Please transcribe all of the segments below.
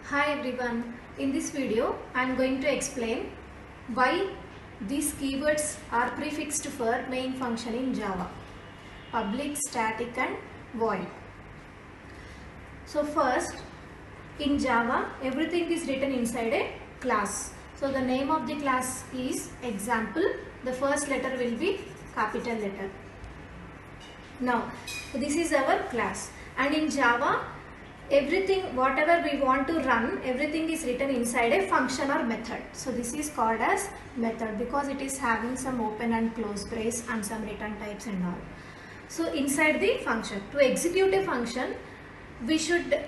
Hi everyone, in this video I am going to explain why these keywords are prefixed for main function in Java: public, static and void. So first, in Java everything is written inside a class. So the name of the class is example. The first letter will be capital letter. Now this is our class, and in Java everything whatever we want to run, everything is written inside a function or method. So this is called as method because it is having some open and close brace and some return types and all. So inside the function, to execute a function, we should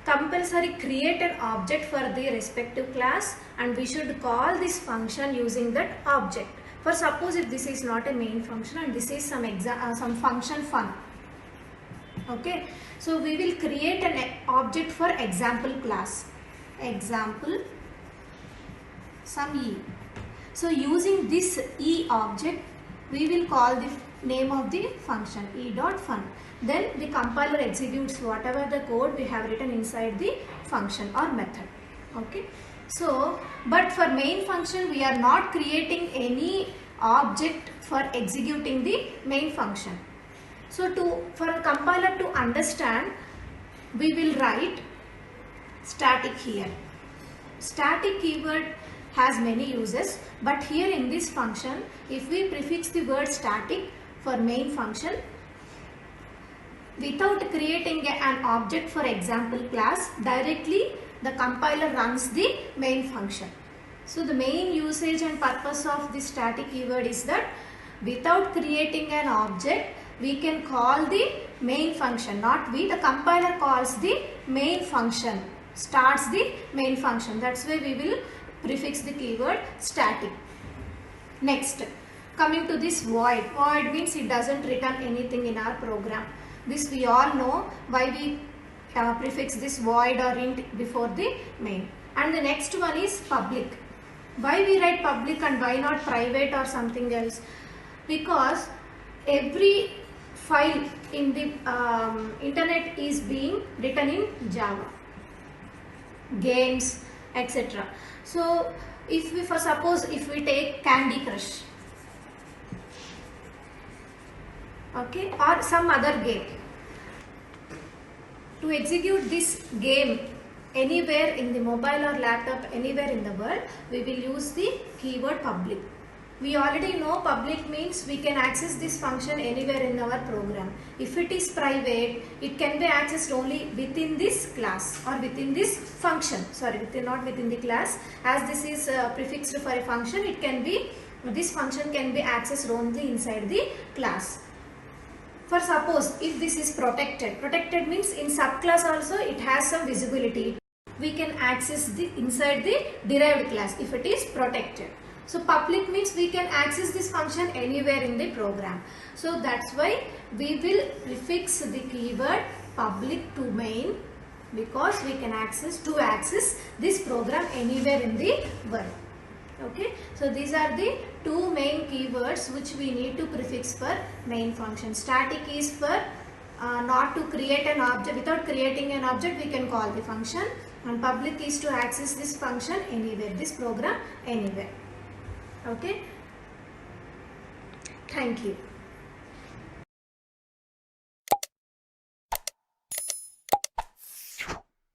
compulsory create an object for the respective class, and we should call this function using that object. For suppose if this is not a main function and this is some function fun. Okay, so we will create an object for example class, example some e. So using this e object we will call the name of the function e.fun. Then the compiler executes whatever the code we have written inside the function or method. Okay, so but for main function we are not creating any object for executing the main function. So for a compiler to understand, we will write static here. Static keyword has many uses, but here in this function, if we prefix the word static for main function, without creating an object for example class, directly the compiler runs the main function. So the main usage and purpose of this static keyword is that without creating an object, we can call the main function, not we, the compiler calls the main function, starts the main function. That's why we will prefix the keyword static. Next, coming to this void. Void means it doesn't return anything in our program. This we all know why we prefix this void or int before the main. And the next one is public. Why we write public and why not private or something else? Because every file in the internet is being written in Java, games, etc. So if we, for suppose if we take Candy Crush, okay, or some other game, to execute this game anywhere in the mobile or laptop, anywhere in the world, we will use the keyword public. We already know public means we can access this function anywhere in our program. If it is private, it can be accessed only within this class or within this function. Sorry, not within the class. As this is prefixed for a function, it can be, this function can be accessed only inside the class. For suppose if this is protected, protected means in subclass also it has some visibility. We can access the inside the derived class if it is protected. So public means we can access this function anywhere in the program. So that's why we will prefix the keyword public to main, because we can access this program anywhere in the world. Okay, so these are the two main keywords which we need to prefix for main function. Static is for not to create an object. Without creating an object we can call the function, and public is to access this function anywhere, this program anywhere. Okay, thank you.